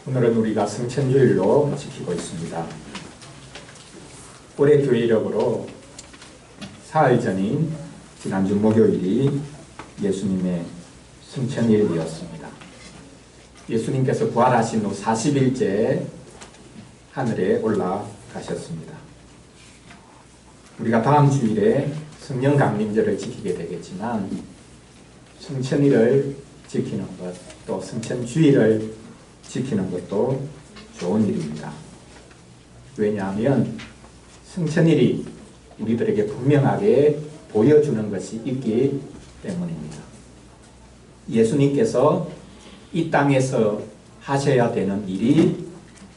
오늘은 우리가 성천주일로 지키고 있습니다. 올해 교회력으로 사흘 전인 지난주 목요일이 예수님의 성천일이었습니다. 예수님께서 부활하신 후 40일째 하늘에 올라가셨습니다. 우리가 다음 주일에 성령 강림절을 지키게 되겠지만 성천일을 지키는 것, 또 성천주일을 지키는 것도 좋은 일입니다. 왜냐하면 성천일이 우리들에게 분명하게 보여주는 것이 있기 때문입니다. 예수님께서 이 땅에서 하셔야 되는 일이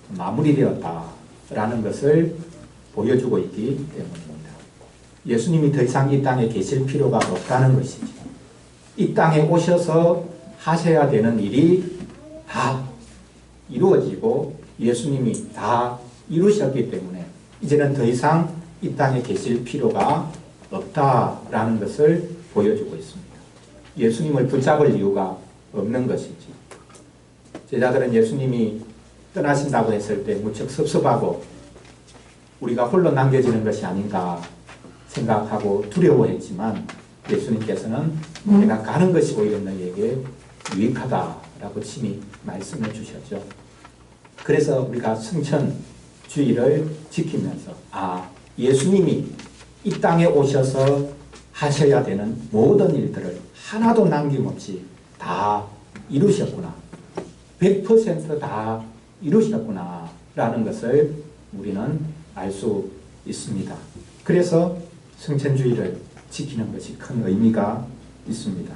마무리되었다라는 것을 보여주고 있기 때문입니다. 예수님이 더 이상 이 땅에 계실 필요가 없다는 것이죠. 이 땅에 오셔서 하셔야 되는 일이 다 이루어지고 예수님이 다 이루셨기 때문에 이제는 더 이상 이 땅에 계실 필요가 없다라는 것을 보여주고 있습니다. 예수님을 붙잡을 이유가 없는 것이죠. 제자들은 예수님이 떠나신다고 했을 때 무척 섭섭하고 우리가 홀로 남겨지는 것이 아닌가 생각하고 두려워했지만 예수님께서는 내가 가는 것이 오히려 너희에게 유익하다라고 친히 말씀해 주셨죠. 그래서 우리가 성천주일을 지키면서 예수님이 이 땅에 오셔서 하셔야 되는 모든 일들을 하나도 남김없이 다 이루셨구나. 100% 다 이루셨구나 라는 것을 우리는 알 수 있습니다. 그래서 성천주일을 지키는 것이 큰 의미가 있습니다.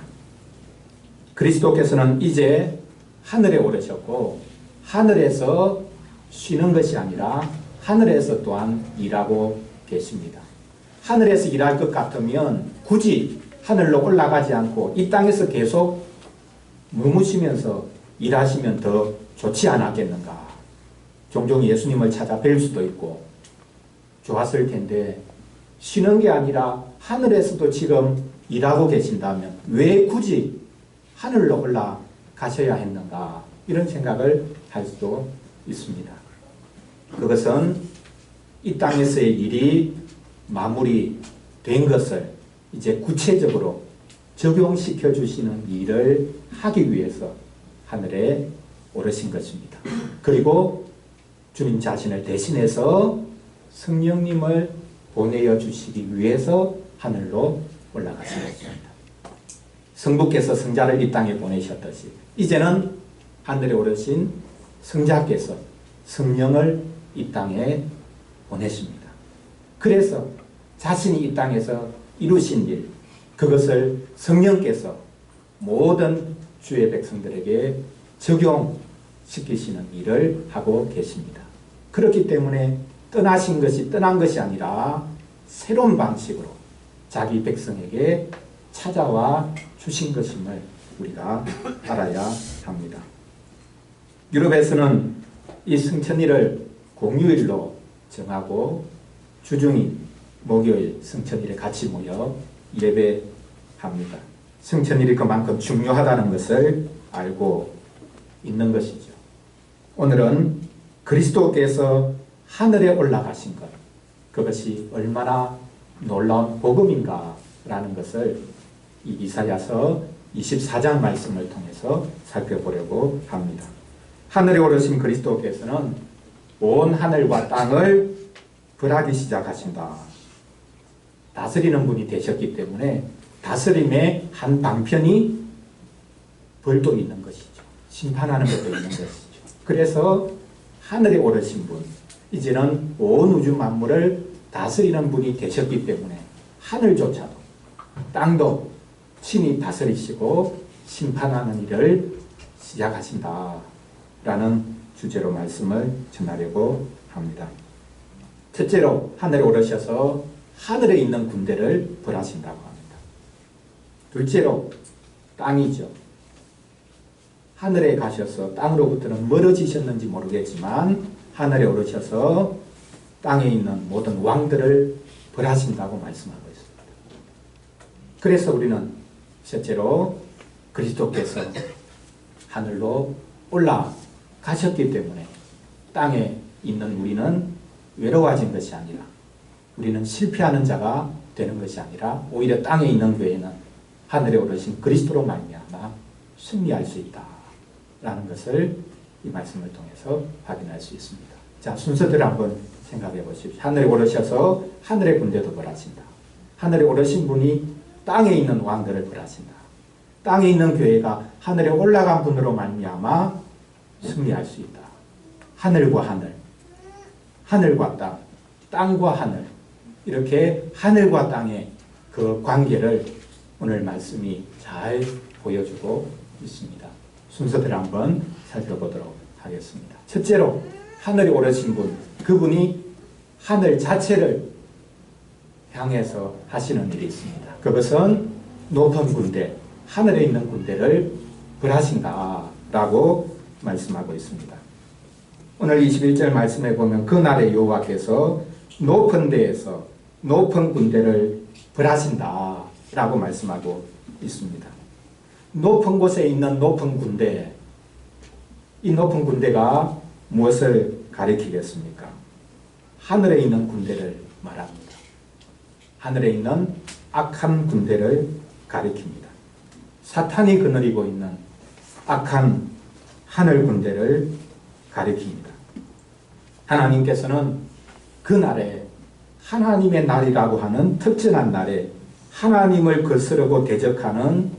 그리스도께서는 이제 하늘에 오르셨고 하늘에서 쉬는 것이 아니라 하늘에서 또한 일하고 계십니다. 하늘에서 일할 것 같으면 굳이 하늘로 올라가지 않고 이 땅에서 계속 머무시면서 일하시면 더 좋지 않았겠는가. 종종 예수님을 찾아 뵐 수도 있고 좋았을 텐데 쉬는 게 아니라 하늘에서도 지금 일하고 계신다면 왜 굳이 하늘로 올라가셔야 했는가, 이런 생각을 할 수도 있습니다. 그것은 이 땅에서의 일이 마무리된 것을 이제 구체적으로 적용시켜 주시는 일을 하기 위해서 하늘에 오르신 것입니다. 그리고 주님 자신을 대신해서 성령님을 보내어 주시기 위해서 하늘로 올라가신 것입니다. 성부께서 성자를 이 땅에 보내셨듯이 이제는 하늘에 오르신 성자께서 성령을 이 땅에 보내십니다. 그래서 자신이 이 땅에서 이루신 일, 그것을 성령께서 모든 주의 백성들에게 적용시키시는 일을 하고 계십니다. 그렇기 때문에 떠나신 것이 떠난 것이 아니라 새로운 방식으로 자기 백성에게 찾아와 주신 것임을 우리가 알아야 합니다. 유럽에서는 이 성천일을 공휴일로 정하고 주중인 목요일 성천일에 같이 모여 예배합니다. 성천일이 그만큼 중요하다는 것을 알고 있는 것이죠. 오늘은 그리스도께서 하늘에 올라가신 것, 그것이 얼마나 놀라운 복음인가라는 것을 이 이사야서 24장 말씀을 통해서 살펴보려고 합니다. 하늘에 오르신 그리스도께서는 온 하늘과 땅을 벌하기 시작하신다. 다스리는 분이 되셨기 때문에 다스림의 한 방편이 벌도 있는 것이죠. 심판하는 것도 있는 것이죠. 그래서 하늘에 오르신 분, 이제는 온 우주 만물을 다스리는 분이 되셨기 때문에 하늘조차도 땅도 친히 다스리시고 심판하는 일을 시작하신다라는 주제로 말씀을 전하려고 합니다. 첫째로 하늘에 오르셔서 하늘에 있는 군대를 벌하신다고 합니다. 둘째로 땅이죠. 하늘에 가셔서 땅으로부터는 멀어지셨는지 모르겠지만 하늘에 오르셔서 땅에 있는 모든 왕들을 벌하신다고 말씀하고 있습니다. 그래서 우리는 셋째로 그리스도께서 하늘로 올라 가셨기 때문에 땅에 있는 우리는 외로워진 것이 아니라 우리는 실패하는 자가 되는 것이 아니라 오히려 땅에 있는 교회는 하늘에 오르신 그리스도로 말미암아 승리할 수 있다라는 것을 이 말씀을 통해서 확인할 수 있습니다. 자, 순서대로 한번 생각해 보십시오. 하늘에 오르셔서 하늘의 군대도 벌하신다. 하늘에 오르신 분이 땅에 있는 왕들을 벌하신다. 땅에 있는 교회가 하늘에 올라간 분으로 말미암아 승리할 수 있다. 하늘과 하늘, 하늘과 땅, 땅과 하늘, 이렇게 하늘과 땅의 그 관계를 오늘 말씀이 잘 보여주고 있습니다. 순서대로 한번 살펴보도록 하겠습니다. 첫째로 하늘에 오르신 분, 그분이 하늘 자체를 향해서 하시는 일이 있습니다. 그것은 높은 군대, 하늘에 있는 군대를 벌하신다라고 말씀하고 있습니다. 오늘 21절 말씀에 보면 그날의 여호와께서 높은 데에서 높은 군대를 벌하신다라고 말씀하고 있습니다. 높은 곳에 있는 높은 군대, 이 높은 군대가 무엇을 가리키겠습니까? 하늘에 있는 군대를 말합니다. 하늘에 있는 악한 군대를 가리킵니다. 사탄이 거느리고 있는 악한 하늘 군대를 가리킵니다. 하나님께서는 그날에 하나님의 날이라고 하는 특정한 날에 하나님을 거스르고 대적하는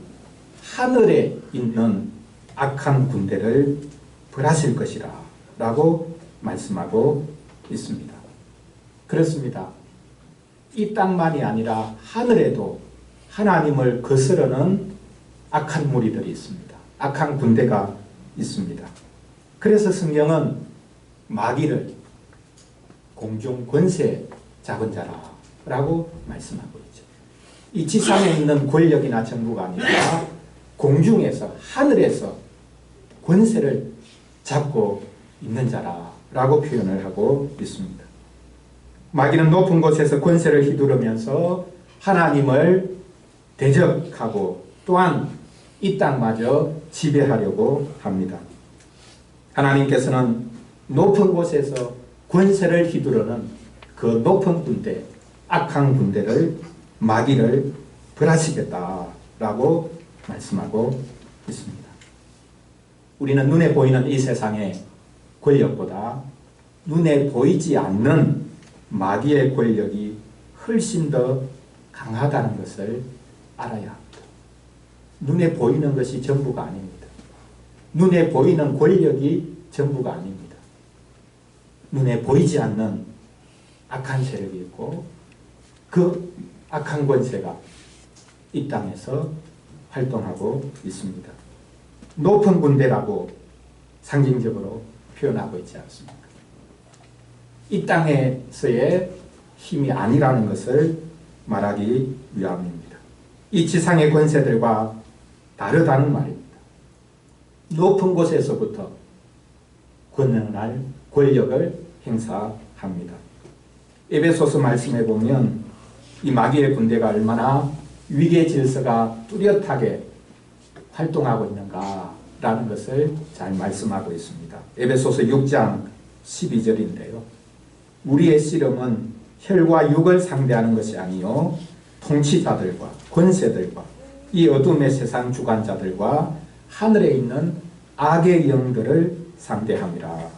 하늘에 있는 악한 군대를 벌하실 것이라 라고 말씀하고 있습니다. 그렇습니다. 이 땅만이 아니라 하늘에도 하나님을 거스르는 악한 무리들이 있습니다. 악한 군대가 있습니다. 그래서 성경은 마귀를 공중 권세 잡은 자라고 말씀하고 있죠. 이 지상에 있는 권력이나 정부가 아니라 공중에서, 하늘에서 권세를 잡고 있는 자라고 표현을 하고 있습니다. 마귀는 높은 곳에서 권세를 휘두르면서 하나님을 대적하고 또한 이 땅마저 지배하려고 합니다. 하나님께서는 높은 곳에서 권세를 휘두르는 그 높은 군대, 악한 군대를, 마귀를 벌하시겠다라고 말씀하고 있습니다. 우리는 눈에 보이는 이 세상의 권력보다 눈에 보이지 않는 마귀의 권력이 훨씬 더 강하다는 것을 알아야 합니다. 눈에 보이는 것이 전부가 아닙니다. 눈에 보이는 권력이 전부가 아닙니다. 눈에 보이지 않는 악한 세력이 있고 그 악한 권세가 이 땅에서 활동하고 있습니다. 높은 군대라고 상징적으로 표현하고 있지 않습니까? 이 땅에서의 힘이 아니라는 것을 말하기 위함입니다. 이 지상의 권세들과 다르다는 말입니다. 높은 곳에서부터 권능할 권력을 행사합니다. 에베소서 말씀해 보면 이 마귀의 군대가 얼마나 위계 질서가 뚜렷하게 활동하고 있는가라는 것을 잘 말씀하고 있습니다. 에베소서 6장 12절인데요. 우리의 씨름은 혈과 육을 상대하는 것이 아니요 통치자들과 권세들과 이 어둠의 세상 주관자들과 하늘에 있는 악의 영들을 상대함이라.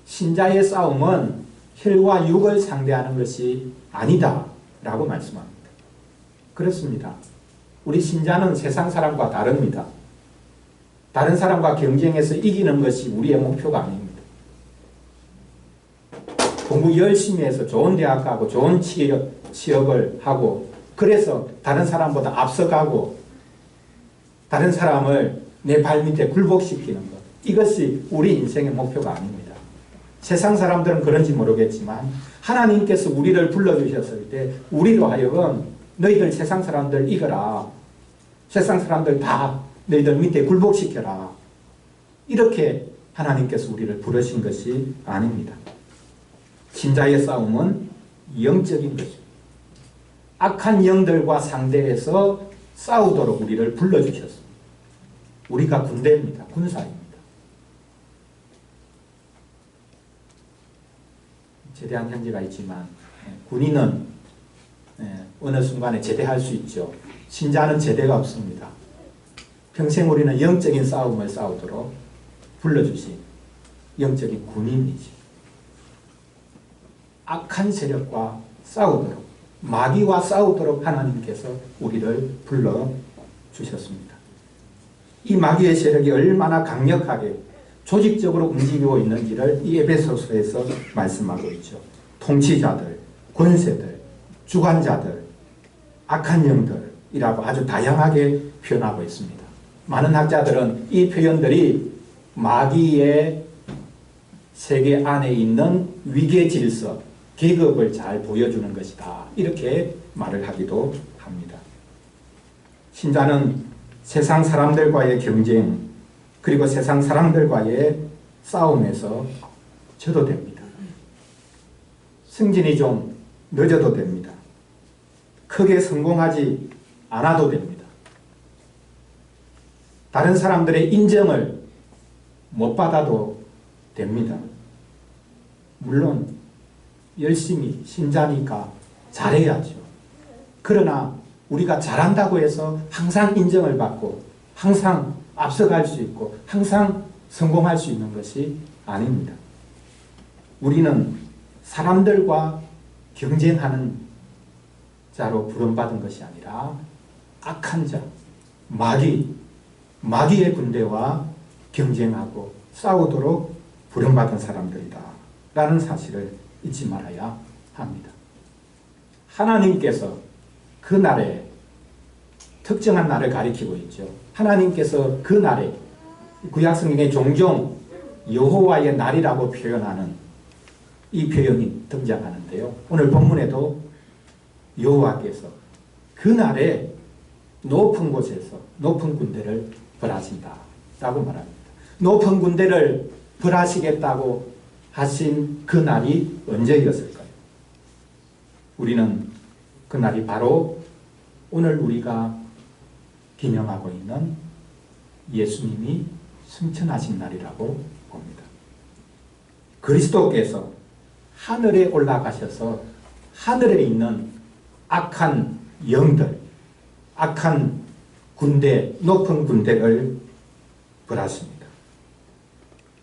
신자의 싸움은 혈과 육을 상대하는 것이 아니다 라고 말씀합니다. 그렇습니다. 우리 신자는 세상 사람과 다릅니다. 다른 사람과 경쟁해서 이기는 것이 우리의 목표가 아닙니다. 공부 열심히 해서 좋은 대학 가고 좋은 취업을 하고 그래서 다른 사람보다 앞서가고 다른 사람을 내 발밑에 굴복시키는 것, 이것이 우리 인생의 목표가 아닙니다. 세상 사람들은 그런지 모르겠지만 하나님께서 우리를 불러주셨을 때 우리로 하여금 너희들 세상 사람들 이겨라, 세상 사람들 다 너희들 밑에 굴복시켜라, 이렇게 하나님께서 우리를 부르신 것이 아닙니다. 신자의 싸움은 영적인 것입니다. 악한 영들과 상대해서 싸우도록 우리를 불러주셨습니다. 우리가 군대입니다. 군사입니다. 제대한 형제가 있지만 군인은 어느 순간에 제대할 수 있죠. 신자는 제대가 없습니다. 평생 우리는 영적인 싸움을 싸우도록 불러주신 영적인 군인이지. 악한 세력과 싸우도록, 마귀와 싸우도록 하나님께서 우리를 불러주셨습니다. 이 마귀의 세력이 얼마나 강력하게 조직적으로 움직이고 있는지를 이 에베소서에서 말씀하고 있죠. 통치자들, 권세들, 주관자들, 악한 영들이라고 아주 다양하게 표현하고 있습니다. 많은 학자들은 이 표현들이 마귀의 세계 안에 있는 위계 질서, 계급을 잘 보여주는 것이다. 이렇게 말을 하기도 합니다. 신자는 세상 사람들과의 경쟁, 그리고 세상 사람들과의 싸움에서 져도 됩니다. 승진이 좀 늦어도 됩니다. 크게 성공하지 않아도 됩니다. 다른 사람들의 인정을 못 받아도 됩니다. 물론 열심히 신자니까 잘해야죠. 그러나 우리가 잘한다고 해서 항상 인정을 받고 항상 앞서갈 수 있고 항상 성공할 수 있는 것이 아닙니다. 우리는 사람들과 경쟁하는 자로 부름받은 것이 아니라 악한 자, 마귀의 군대와 경쟁하고 싸우도록 부름받은 사람들이다 라는 사실을 잊지 말아야 합니다. 하나님께서 그 날에 특정한 날을 가리키고 있죠. 하나님께서 그 날에 구약성경에 종종 여호와의 날이라고 표현하는 이 표현이 등장하는데요. 오늘 본문에도 여호와께서 그 날에 높은 곳에서 높은 군대를 벌하신다 라고 말합니다. 높은 군대를 벌하시겠다고 하신 그 날이 언제였을까요? 우리는 그 날이 바로 오늘 우리가 기념하고 있는 예수님이 승천하신 날이라고 봅니다. 그리스도께서 하늘에 올라가셔서 하늘에 있는 악한 영들, 악한 군대, 높은 군대를 벌하십니다.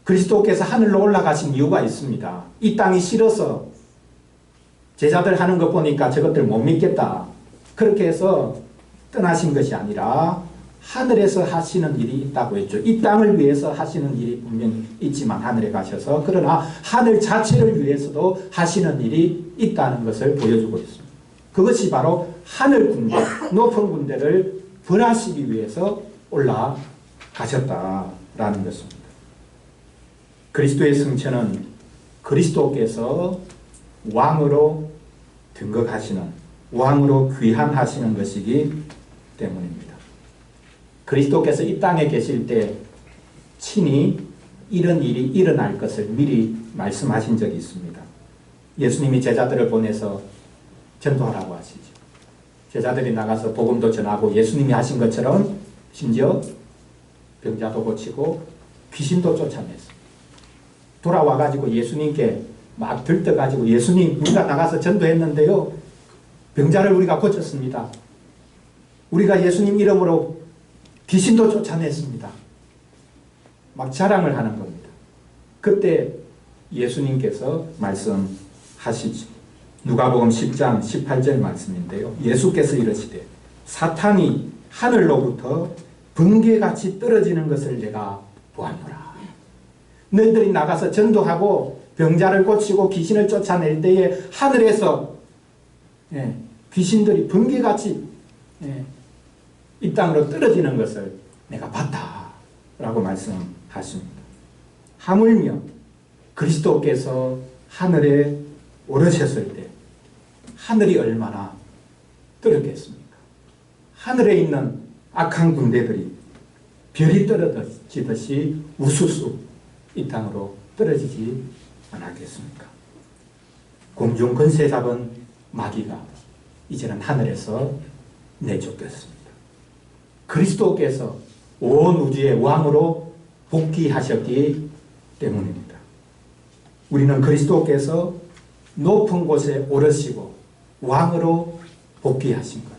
그리스도께서 하늘로 올라가신 이유가 있습니다. 이 땅이 싫어서 제자들 하는 거 보니까 저것들 못 믿겠다. 그렇게 해서 떠나신 것이 아니라 하늘에서 하시는 일이 있다고 했죠. 이 땅을 위해서 하시는 일이 분명히 있지만 하늘에 가셔서 그러나 하늘 자체를 위해서도 하시는 일이 있다는 것을 보여주고 있습니다. 그것이 바로 하늘 군대, 높은 군대를 벌하시기 위해서 올라가셨다라는 것입니다. 그리스도의 승천은 그리스도께서 왕으로 등극하시는, 왕으로 귀환하시는 것이기 때문입니다. 그리스도께서 이 땅에 계실 때 친히 이런 일이 일어날 것을 미리 말씀하신 적이 있습니다. 예수님이 제자들을 보내서 전도하라고 하시죠. 제자들이 나가서 복음도 전하고 예수님이 하신 것처럼 심지어 병자도 고치고 귀신도 쫓아냈습니다. 돌아와가지고 예수님께 막 들떠가지고 예수님 우리가 나가서 전도했는데요. 병자를 우리가 고쳤습니다. 우리가 예수님 이름으로 귀신도 쫓아냈습니다. 막 자랑을 하는 겁니다. 그때 예수님께서 말씀하시죠. 누가복음 10장 18절 말씀인데요. 예수께서 이러시되 사탄이 하늘로부터 번개같이 떨어지는 것을 내가 보았노라. 너희들이 나가서 전도하고 병자를 고치고 귀신을 쫓아낼 때에 하늘에서 귀신들이 번개같이 이 땅으로 떨어지는 것을 내가 봤다 라고 말씀하십니다. 하물며 그리스도께서 하늘에 오르셨을 때 하늘이 얼마나 떨었겠습니까? 하늘에 있는 악한 군대들이 별이 떨어지듯이 우수수 이 땅으로 떨어지지 않았겠습니까? 공중 권세 잡은 마귀가 이제는 하늘에서 내쫓겼습니다. 그리스도께서 온 우주의 왕으로 복귀하셨기 때문입니다. 우리는 그리스도께서 높은 곳에 오르시고 왕으로 복귀하신 것,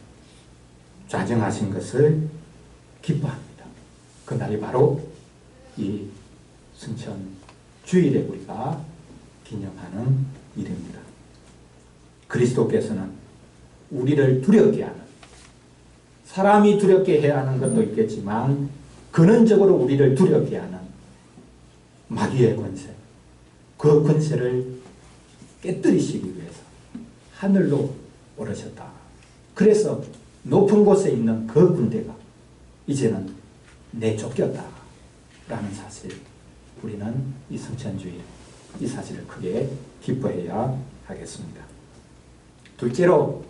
좌정하신 것을 기뻐합니다. 그날이 바로 이 승천 주일에 우리가 기념하는 일입니다. 그리스도께서는 우리를 두렵게 하는, 사람이 두렵게 해야 하는 것도 있겠지만 근원적으로 우리를 두렵게 하는 마귀의 권세, 그 권세를 깨뜨리시기 위해서 하늘로 오르셨다. 그래서 높은 곳에 있는 그 군대가 이제는 내쫓겼다 라는 사실, 우리는 이 성천주일 이 사실을 크게 기뻐해야 하겠습니다. 둘째로,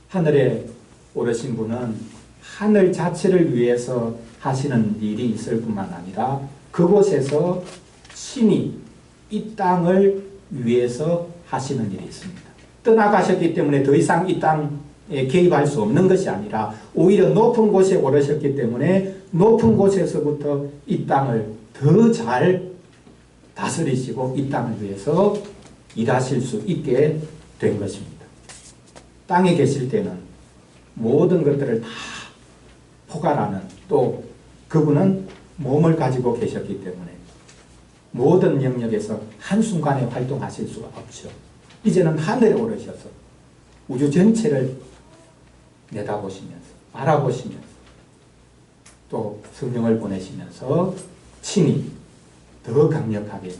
하늘에 오르신 분은 하늘 자체를 위해서 하시는 일이 있을 뿐만 아니라 그곳에서 신이 이 땅을 위해서 하시는 일이 있습니다. 떠나가셨기 때문에 더 이상 이 땅에 개입할 수 없는 것이 아니라 오히려 높은 곳에 오르셨기 때문에 높은 곳에서부터 이 땅을 더 잘 다스리시고 이 땅을 위해서 일하실 수 있게 된 것입니다. 땅에 계실 때는 모든 것들을 다 포괄하는, 또 그분은 몸을 가지고 계셨기 때문에 모든 영역에서 한순간에 활동하실 수가 없죠. 이제는 하늘에 오르셔서 우주 전체를 내다보시면서, 바라보시면서, 또 성령을 보내시면서 친히 더 강력하게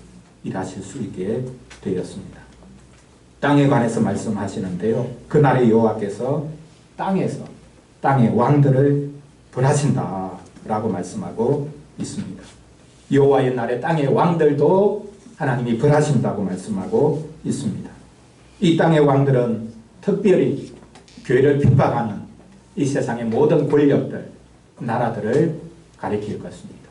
일하실 수 있게 되었습니다. 땅에 관해서 말씀하시는데요. 그날의 여호와께서 땅에서 땅의 왕들을 벌하신다 라고 말씀하고 있습니다. 여호와의 날에 땅의 왕들도 하나님이 벌하신다고 말씀하고 있습니다. 이 땅의 왕들은 특별히 교회를 핍박하는 이 세상의 모든 권력들, 나라들을 가리킬 것입니다.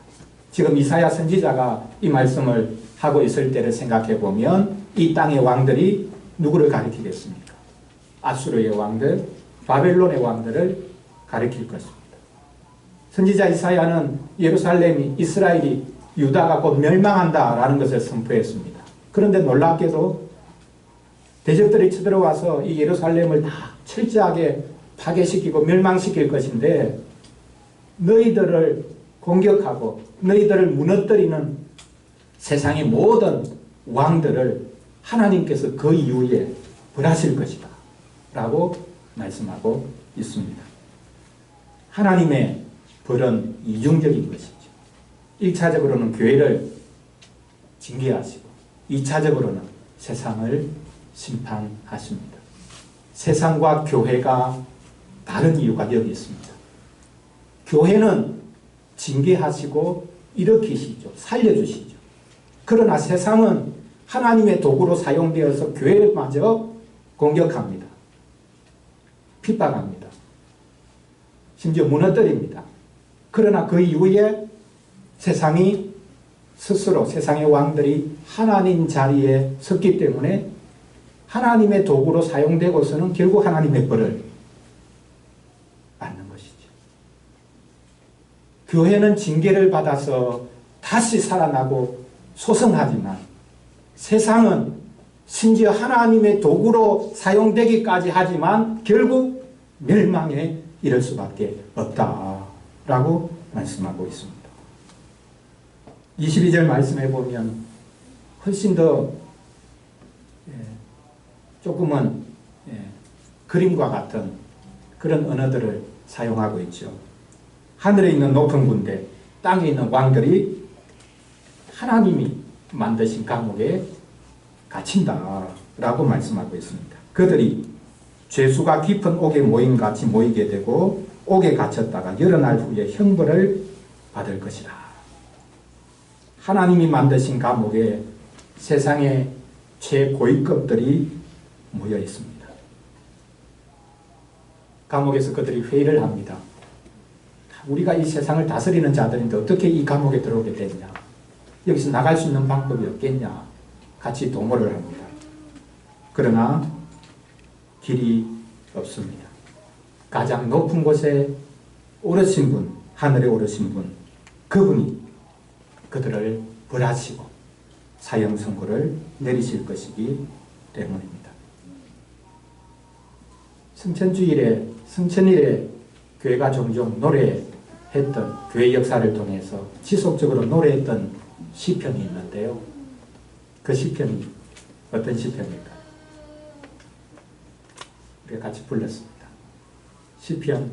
지금 이사야 선지자가 이 말씀을 하고 있을 때를 생각해 보면 이 땅의 왕들이 누구를 가리키겠습니까? 아수르의 왕들, 바벨론의 왕들을 가리킬 것입니다. 선지자 이사야는 예루살렘이, 이스라엘이, 유다가 곧 멸망한다라는 것을 선포했습니다. 그런데 놀랍게도 대적들이 쳐들어와서 이 예루살렘을 다 철저하게 파괴시키고 멸망시킬 것인데 너희들을 공격하고 너희들을 무너뜨리는 세상의 모든 왕들을 하나님께서 그 이후에 벌하실 것이다 라고 말씀하고 있습니다. 하나님의 벌은 이중적인 것이죠. 1차적으로는 교회를 징계하시고 2차적으로는 세상을 심판하십니다. 세상과 교회가 다른 이유가 여기 있습니다. 교회는 징계하시고 일으키시죠. 살려주시죠. 그러나 세상은 하나님의 도구로 사용되어서 교회마저 공격합니다. 핍박합니다. 심지어 무너뜨립니다. 그러나 그 이후에 세상이 스스로, 세상의 왕들이 하나님 자리에 섰기 때문에 하나님의 도구로 사용되고서는 결국 하나님의 벌을 받는 것이죠. 교회는 징계를 받아서 다시 살아나고 소성하지만 세상은 심지어 하나님의 도구로 사용되기까지 하지만 결국 멸망에 이를 수밖에 없다라고 말씀하고 있습니다. 22절 말씀해 보면 훨씬 더 조금은 그림과 같은 그런 언어들을 사용하고 있죠. 하늘에 있는 높은 군대, 땅에 있는 왕들이 하나님이 만드신 감옥에 갇힌다라고 말씀하고 있습니다. 그들이 죄수가 깊은 옥에 모임같이 모이게 되고 옥에 갇혔다가 여러 날 후에 형벌을 받을 것이라. 하나님이 만드신 감옥에 세상의 최고위급들이 모여 있습니다. 감옥에서 그들이 회의를 합니다. 우리가 이 세상을 다스리는 자들인데 어떻게 이 감옥에 들어오게 됐냐? 여기서 나갈 수 있는 방법이 없겠냐? 같이 동의를 합니다. 그러나 길이 없습니다. 가장 높은 곳에 오르신 분, 하늘에 오르신 분, 그분이 그들을 벌하시고 사형 선고를 내리실 것이기 때문입니다. 성천일에 교회가 종종 노래했던 교회 역사를 통해서 지속적으로 노래했던 시편이 있는데요. 그 시편이 어떤 시편일까요? 우리가 같이 불렀습니다. 시편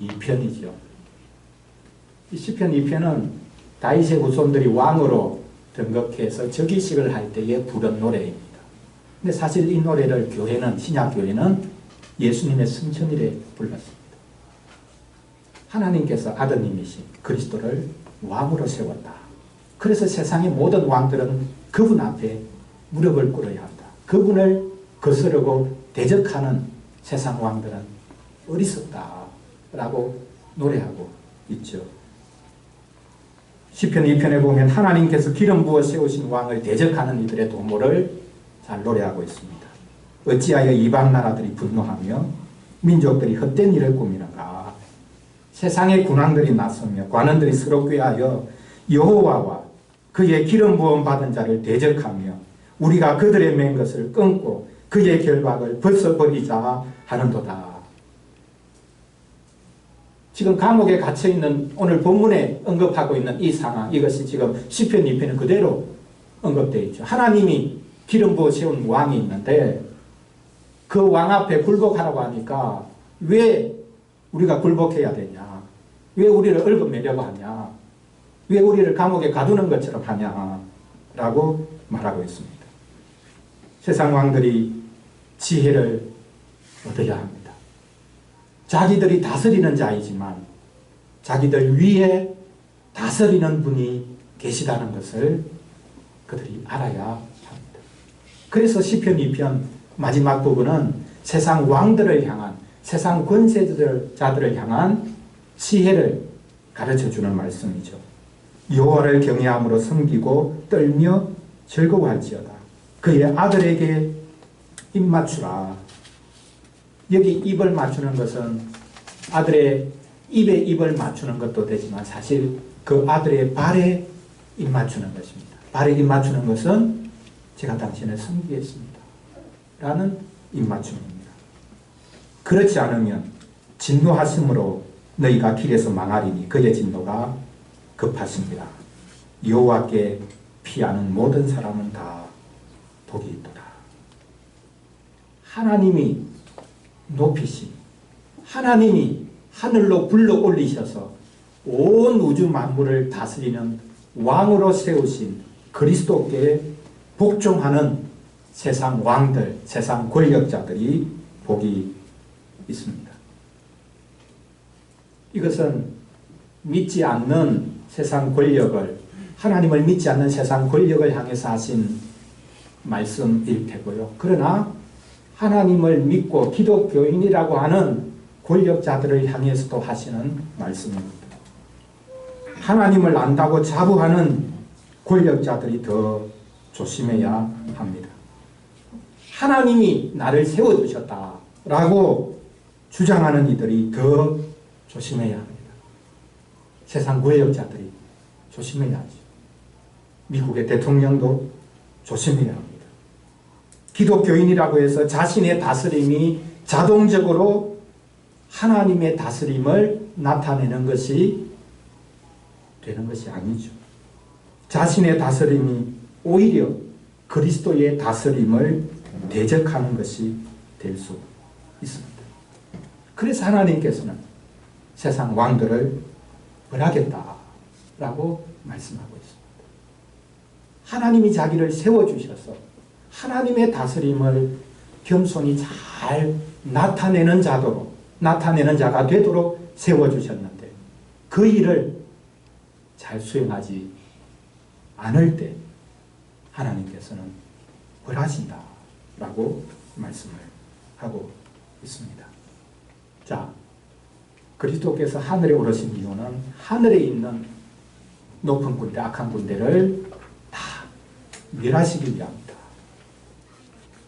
2편이죠. 이 시편 2편은 다윗의 후손들이 왕으로 등극해서 즉위식을 할 때에 부른 노래입니다. 근데 사실 이 노래를 신약교회는 예수님의 성천일에 불렀습니다. 하나님께서 아드님이신 그리스도를 왕으로 세웠다. 그래서 세상의 모든 왕들은 그분 앞에 무릎을 꿇어야 한다. 그분을 거스르고 대적하는 세상 왕들은 어리석다라고 노래하고 있죠. 시편 2편에 보면 하나님께서 기름 부어 세우신 왕을 대적하는 이들의 도모를 잘 노래하고 있습니다. 어찌하여 이방 나라들이 분노하며 민족들이 헛된 일을 꾸미는가. 세상의 군왕들이 나서며 관원들이 서로 꾀하여 여호와와 그의 기름 부음 받은 자를 대적하며 우리가 그들의 맨 것을 끊고 그의 결박을 벗어버리자 하는도다. 지금 감옥에 갇혀있는 오늘 본문에 언급하고 있는 이 상황, 이것이 지금 시편 2편에 그대로 언급되어 있죠. 하나님이 기름 부어 세운 왕이 있는데 그 왕 앞에 굴복하라고 하니까 왜 우리가 굴복해야 되냐? 왜 우리를 얽어매려고 하냐? 왜 우리를 감옥에 가두는 것처럼 하냐? 라고 말하고 있습니다. 세상 왕들이 지혜를 얻어야 합니다. 자기들이 다스리는 자이지만 자기들 위에 다스리는 분이 계시다는 것을 그들이 알아야 합니다. 그래서 시편 2편 마지막 부분은 세상 왕들을 향한, 세상 권세자들을 향한 지혜를 가르쳐주는 말씀이죠. 여호와를 경외함으로 섬기고 떨며 즐거워할지어다. 그의 아들에게 입 맞추라. 여기 입을 맞추는 것은 아들의 입에 입을 맞추는 것도 되지만 사실 그 아들의 발에 입 맞추는 것입니다. 발에 입 맞추는 것은 제가 당신을 섬기겠습니다 라는 입 맞춤입니다. 그렇지 않으면 진노하심으로 너희가 길에서 망하리니 그의 진노가 급하십니다. 여호와께 피하는 모든 사람은 다 복이 있도다. 하나님이 높이신, 하나님이 하늘로 불러 올리셔서 온 우주 만물을 다스리는 왕으로 세우신 그리스도께 복종하는 세상 왕들, 세상 권력자들이 복이 있습니다. 이것은 믿지 않는 세상 권력을, 하나님을 믿지 않는 세상 권력을 향해서 하신 말씀일 테고요. 그러나 하나님을 믿고 기독교인이라고 하는 권력자들을 향해서도 하시는 말씀입니다. 하나님을 안다고 자부하는 권력자들이 더 조심해야 합니다. 하나님이 나를 세워주셨다라고 주장하는 이들이 더 조심해야 합니다. 세상 권력자들이 조심해야 하죠. 미국의 대통령도 조심해야 합니다. 기독교인이라고 해서 자신의 다스림이 자동적으로 하나님의 다스림을 나타내는 것이 되는 것이 아니죠. 자신의 다스림이 오히려 그리스도의 다스림을 대적하는 것이 될 수 있습니다. 그래서 하나님께서는 세상 왕들을 벌하겠다라고 말씀하고 있습니다. 하나님이 자기를 세워주셔서 하나님의 다스림을 겸손히 잘 나타내는 자가 되도록 세워주셨는데 그 일을 잘 수행하지 않을 때 하나님께서는 벌하신다라고 말씀을 하고 있습니다. 자, 그리스도께서 하늘에 오르신 이유는 하늘에 있는 높은 군대, 악한 군대를 다 멸하시기 위함이다.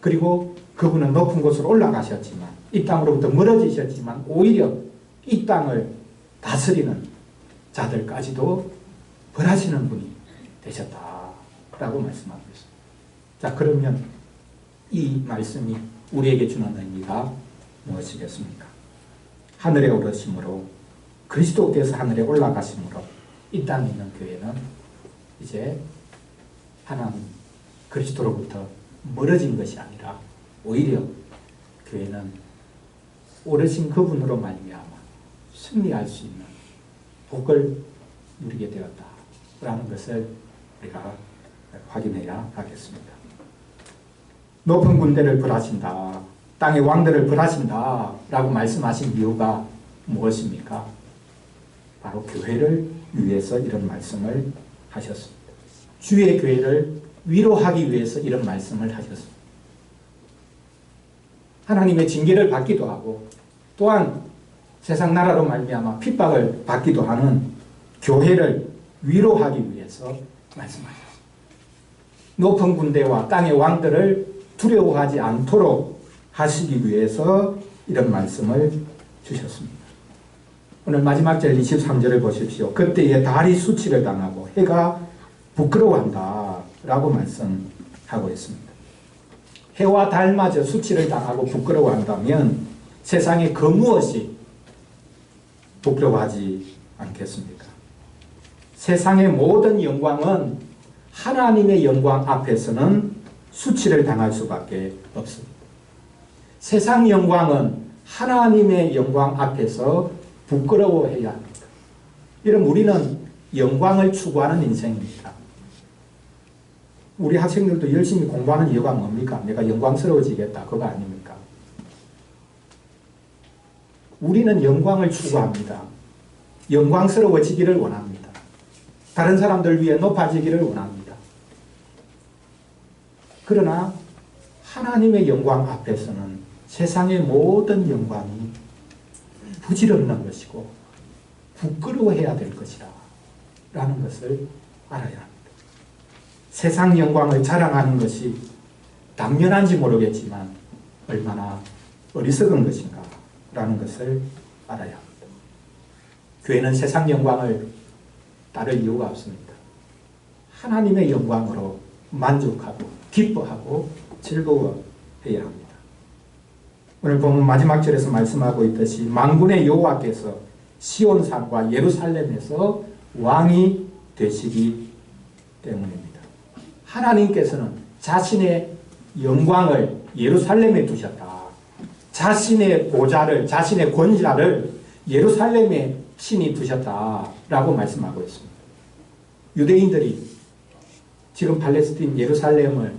그리고 그분은 높은 곳으로 올라가셨지만 이 땅으로부터 멀어지셨지만 오히려 이 땅을 다스리는 자들까지도 벌하시는 분이 되셨다라고 말씀하고 있습니다. 자, 그러면 이 말씀이 우리에게 주는 의미가 무엇이겠습니까? 하늘에 오르심으로 그리스도께서 하늘에 올라가심으로 이 땅에 있는 교회는 이제 하나님 그리스도로부터 멀어진 것이 아니라 오히려 교회는 오르신 그분으로 말미암아 승리할 수 있는 복을 누리게 되었다라는 것을 우리가 확인해야 하겠습니다. 높은 군대를 벌하신다, 땅의 왕들을 벌하신다 라고 말씀하신 이유가 무엇입니까? 바로 교회를 위해서 이런 말씀을 하셨습니다. 주의 교회를 위로하기 위해서 이런 말씀을 하셨습니다. 하나님의 징계를 받기도 하고 또한 세상 나라로 말미암아 핍박을 받기도 하는 교회를 위로하기 위해서 말씀하셨습니다. 높은 군대와 땅의 왕들을 두려워하지 않도록 하시기 위해서 이런 말씀을 주셨습니다. 오늘 마지막 절 23절을 보십시오. 그때에 달이 수치를 당하고 해가 부끄러워한다 라고 말씀하고 있습니다. 해와 달마저 수치를 당하고 부끄러워한다면 세상에 그 무엇이 부끄러워하지 않겠습니까? 세상의 모든 영광은 하나님의 영광 앞에서는 수치를 당할 수밖에 없습니다. 세상 영광은 하나님의 영광 앞에서 부끄러워해야 합니다. 이런 우리는 영광을 추구하는 인생입니다. 우리 학생들도 열심히 공부하는 이유가 뭡니까? 내가 영광스러워지겠다. 그거 아닙니까? 우리는 영광을 추구합니다. 영광스러워지기를 원합니다. 다른 사람들 위해 높아지기를 원합니다. 그러나 하나님의 영광 앞에서는 세상의 모든 영광이 부질없는 것이고 부끄러워해야 될 것이다 라는 것을 알아야 합니다. 세상 영광을 자랑하는 것이 당연한지 모르겠지만 얼마나 어리석은 것인가 라는 것을 알아야 합니다. 교회는 세상 영광을 따를 이유가 없습니다. 하나님의 영광으로 만족하고 기뻐하고 즐거워해야 합니다. 오늘 보면 마지막 절에서 말씀하고 있듯이 만군의 여호와께서 시온산과 예루살렘에서 왕이 되시기 때문입니다. 하나님께서는 자신의 영광을 예루살렘에 두셨다. 자신의 보좌를, 자신의 권좌를 예루살렘에 신이 두셨다라고 말씀하고 있습니다. 유대인들이 지금 팔레스틴 예루살렘을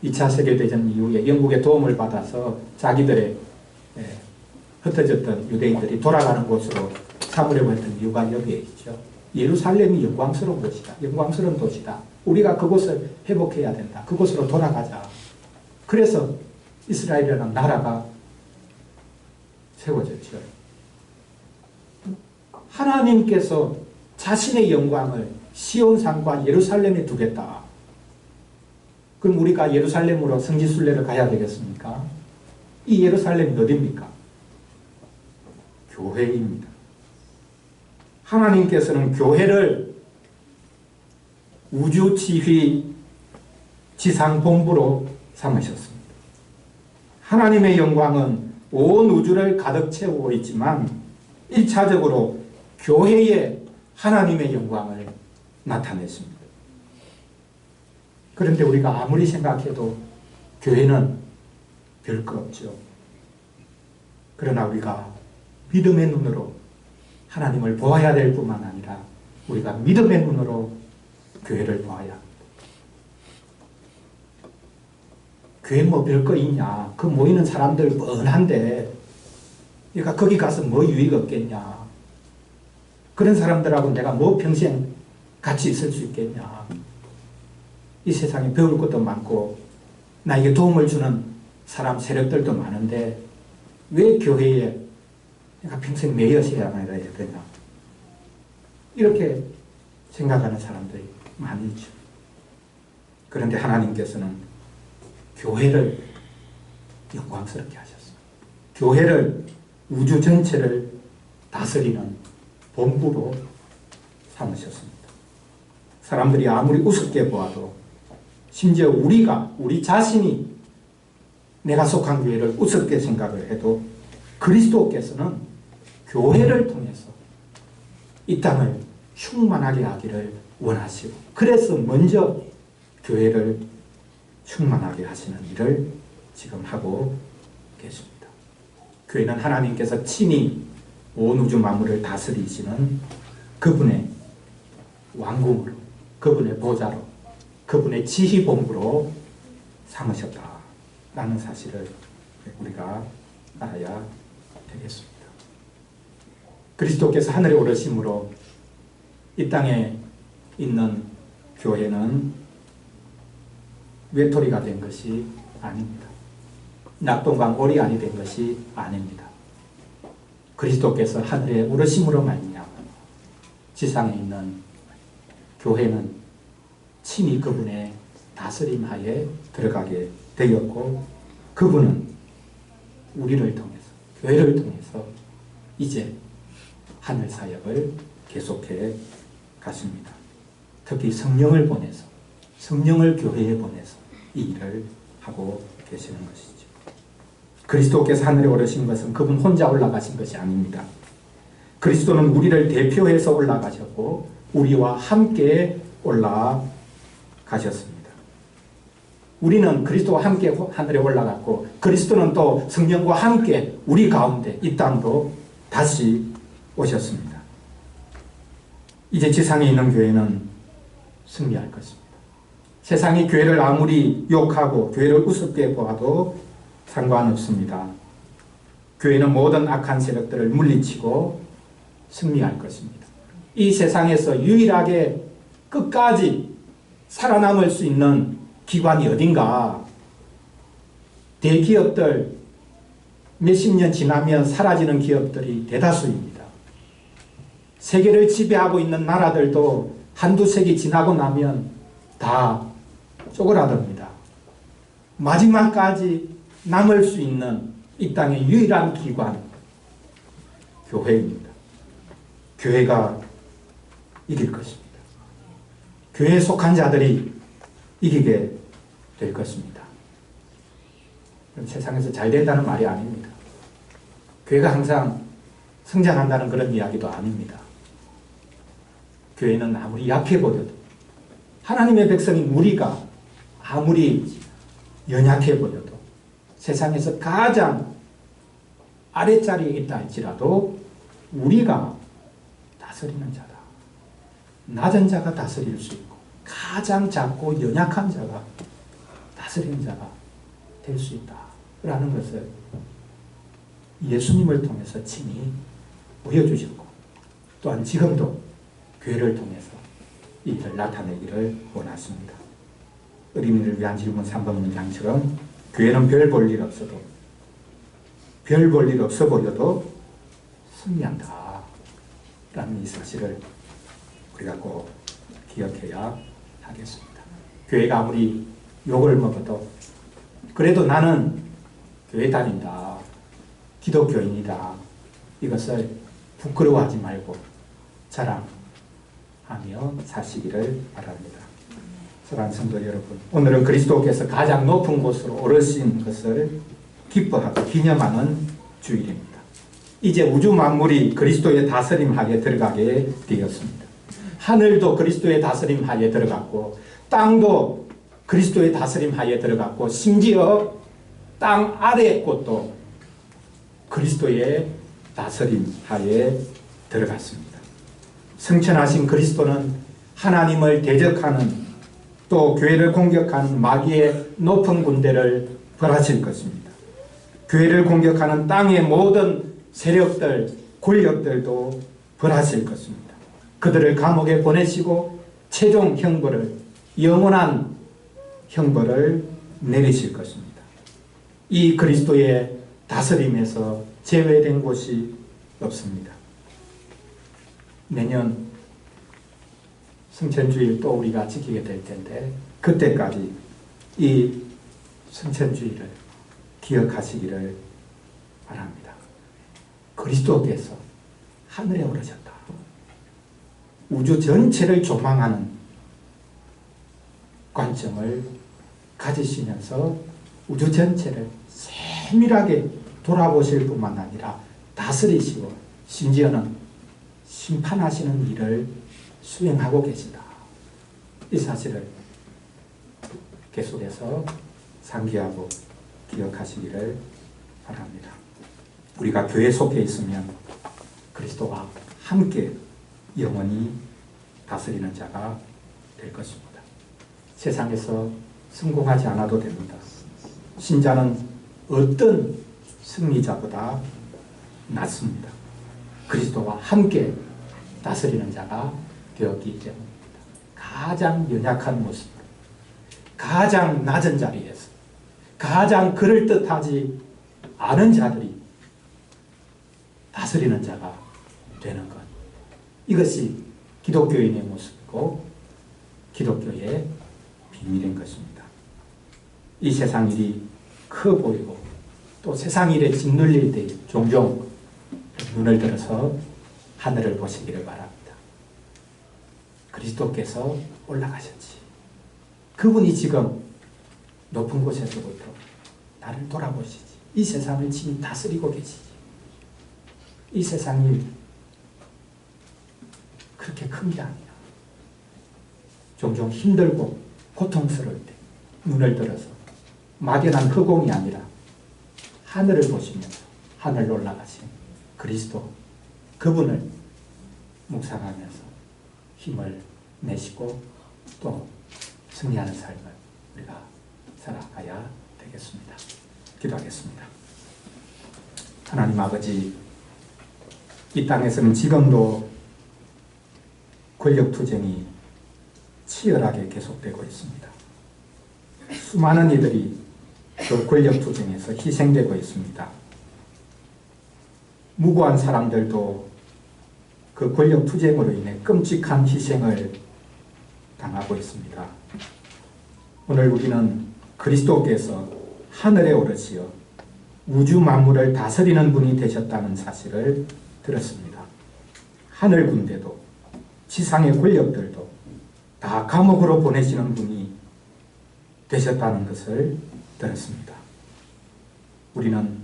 2차 세계대전 이후에 영국의 도움을 받아서 자기들의 흩어졌던 유대인들이 돌아가는 곳으로 삼으려고 했던 이유가 여기에 있죠. 예루살렘이 영광스러운 곳이다. 영광스러운 도시다. 우리가 그곳을 회복해야 된다. 그곳으로 돌아가자. 그래서 이스라엘이라는 나라가 세워졌죠. 하나님께서 자신의 영광을 시온산과 예루살렘에 두겠다. 그럼 우리가 예루살렘으로 성지순례를 가야 되겠습니까? 이 예루살렘이 어디입니까? 교회입니다. 하나님께서는 교회를 우주지휘 지상본부로 삼으셨습니다. 하나님의 영광은 온 우주를 가득 채우고 있지만 1차적으로 교회에 하나님의 영광을 나타냈습니다. 그런데 우리가 아무리 생각해도 교회는 별거 없죠. 그러나 우리가 믿음의 눈으로 하나님을 보아야 될 뿐만 아니라 우리가 믿음의 눈으로 교회를 보아야 합니다. 교회 뭐 별거 있냐? 그 모이는 사람들 뻔한데 내가 거기 가서 뭐 유익 없겠냐? 그런 사람들하고 내가 뭐 평생 같이 있을 수 있겠냐? 이 세상에 배울 것도 많고 나에게 도움을 주는 사람 세력들도 많은데 왜 교회에 내가 평생 매여서야만 해야 되냐? 이렇게 생각하는 사람들이 많이 있죠. 그런데 하나님께서는 교회를 영광스럽게 하셨습니다. 교회를 우주 전체를 다스리는 본부로 삼으셨습니다. 사람들이 아무리 우습게 보아도 심지어 우리 자신이 내가 속한 교회를 우습게 생각을 해도 그리스도께서는 교회를 통해서 이 땅을 충만하게 하기를 원하시고, 그래서 먼저 교회를 충만하게 하시는 일을 지금 하고 계십니다. 교회는 하나님께서 친히 온 우주 만물을 다스리시는 그분의 왕궁으로, 그분의 보좌로, 그분의 지휘본부로 삼으셨다라는 사실을 우리가 알아야 되겠습니다. 그리스도께서 하늘에 오르심으로 이 땅에 있는 교회는 외톨이가 된 것이 아닙니다. 낙동강 오리알이 된 것이 아닙니다. 그리스도께서 하늘에 오르심으로 말미암아 지상에 있는 교회는 친히 그분의 다스림 하에 들어가게 되었고, 그분은 우리를 통해서, 교회를 통해서 이제 하늘 사역을 계속해 가십니다. 특히 성령을 보내서, 성령을 교회에 보내서 이 일을 하고 계시는 것이죠. 그리스도께서 하늘에 오르신 것은 그분 혼자 올라가신 것이 아닙니다. 그리스도는 우리를 대표해서 올라가셨고 우리와 함께 올라가셨습니다. 우리는 그리스도와 함께 하늘에 올라갔고, 그리스도는 또 성령과 함께 우리 가운데 이 땅으로 다시 오셨습니다. 이제 지상에 있는 교회는 승리할 것입니다. 세상이 교회를 아무리 욕하고 교회를 우습게 보아도 상관없습니다. 교회는 모든 악한 세력들을 물리치고 승리할 것입니다. 이 세상에서 유일하게 끝까지 살아남을 수 있는 기관이 어딘가? 대기업들 몇십 년 지나면 사라지는 기업들이 대다수입니다. 세계를 지배하고 있는 나라들도 한두 세기 지나고 나면 다 쪼그라듭니다. 마지막까지 남을 수 있는 이 땅의 유일한 기관, 교회입니다. 교회가 이길 것입니다. 교회에 속한 자들이 이기게 될 것입니다. 세상에서 잘 된다는 말이 아닙니다. 교회가 항상 성장한다는 그런 이야기도 아닙니다. 교회는 아무리 약해 보여도, 하나님의 백성인 우리가 아무리 연약해 보여도, 세상에서 가장 아랫자리에 있다 할지라도 우리가 다스리는 자다. 낮은 자가 다스릴 수 있고 가장 작고 연약한 자가 다스리는 자가 될 수 있다라는 것을 예수님을 통해서 친히 보여주셨고, 또한 지금도 교회를 통해서 이 일을 나타내기를 원하십니다. 어린이를 위한 질문 3번 문장처럼 교회는 별 볼 일 없어도, 별 볼 일 없어 보여도 승리한다 라는 이 사실을 우리가 꼭 기억해야 하겠습니다. 교회가 아무리 욕을 먹어도 그래도 나는 교회 다닌다, 기독교인이다, 이것을 부끄러워하지 말고 자랑하며 사시기를 바랍니다. 사랑하는 성도 여러분, 오늘은 그리스도께서 가장 높은 곳으로 오르신 것을 기뻐하고 기념하는 주일입니다. 이제 우주 만물이 그리스도의 다스림 하에 들어가게 되었습니다. 하늘도 그리스도의 다스림 하에 들어갔고, 땅도 그리스도의 다스림 하에 들어갔고, 심지어 땅 아래의 곳도 그리스도의 다스림 하에 들어갔습니다. 승천하신 그리스도는 하나님을 대적하는, 또 교회를 공격하는 마귀의 높은 군대를 벌하실 것입니다. 교회를 공격하는 땅의 모든 세력들, 권력들도 벌하실 것입니다. 그들을 감옥에 보내시고 최종 형벌을, 영원한 형벌을 내리실 것입니다. 이 그리스도의 다스림에서 제외된 곳이 없습니다. 내년 성천주일 또 우리가 지키게 될 텐데, 그때까지 이 성천주일을 기억하시기를 바랍니다. 그리스도께서 하늘에 오르셨다. 우주 전체를 조망하는 관점을 가지시면서 우주 전체를 세밀하게 돌아보실 뿐만 아니라 다스리시고 심지어는 심판하시는 일을 수행하고 계시다. 이 사실을 계속해서 상기하고 기억하시기를 바랍니다. 우리가 교회 속에 있으면 그리스도와 함께 영원히 다스리는 자가 될 것입니다. 세상에서 성공하지 않아도 됩니다. 신자는 어떤 승리자보다 낫습니다. 그리스도와 함께 다스리는 자가 되었기 때문입니다. 가장 연약한 모습으로, 가장 낮은 자리에서, 가장 그럴듯하지 않은 자들이 다스리는 자가 되는 것. 이것이 기독교인의 모습이고 기독교의 비밀인 것입니다. 이 세상 일이 커 보이고 또 세상 일에 짓눌릴 때 종종 눈을 들어서 하늘을 보시기를 바랍니다. 그리스도께서 올라가셨지. 그분이 지금 높은 곳에서부터 나를 돌아보시지. 이 세상을 지금 다스리고 계시지. 이 세상이 그렇게 큰 게 아니라 종종 힘들고 고통스러울 때 눈을 들어서 막연한 허공이 아니라 하늘을 보시면서 하늘로 올라가신 그리스도, 그분을 묵상하면서 힘을 내시고 또 승리하는 삶을 우리가 살아가야 되겠습니다. 기도하겠습니다. 하나님 아버지, 이 땅에서는 지금도 권력투쟁이 치열하게 계속되고 있습니다. 수많은 이들이 그 권력투쟁에서 희생되고 있습니다. 무고한 사람들도 그 권력투쟁으로 인해 끔찍한 희생을 당하고 있습니다. 오늘 우리는 그리스도께서 하늘에 오르시어 우주 만물을 다스리는 분이 되셨다는 사실을 들었습니다. 하늘 군대도 지상의 권력들도 다 감옥으로 보내시는 분이 되셨다는 것을 들었습니다. 우리는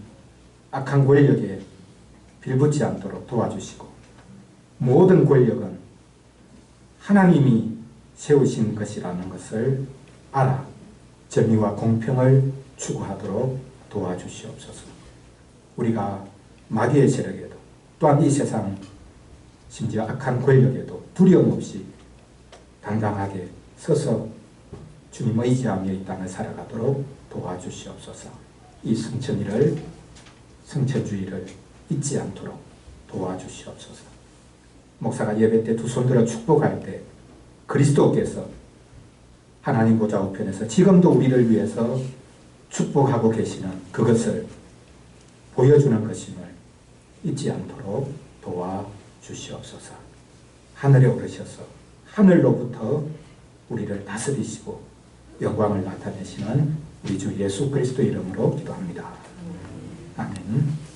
악한 권력에 빌붙지 않도록 도와주시고 모든 권력은 하나님이 세우신 것이라는 것을 알아 정의와 공평을 추구하도록 도와주시옵소서. 우리가 마귀의 세력에도 또한 이 세상 심지어 악한 권력에도 두려움 없이 당당하게 서서 주님 의지하며 이 땅을 살아가도록 도와주시옵소서. 이 성천주의를 잊지 않도록 도와주시옵소서. 목사가 예배 때 두 손 들어 축복할 때 그리스도께서 하나님 보좌 우편에서 지금도 우리를 위해서 축복하고 계시는 그것을 보여주는 것임을 잊지 않도록 도와주시옵소서. 하늘에 오르셔서 하늘로부터 우리를 다스리시고 영광을 나타내시는 우리 주 예수 그리스도 이름으로 기도합니다. 아멘.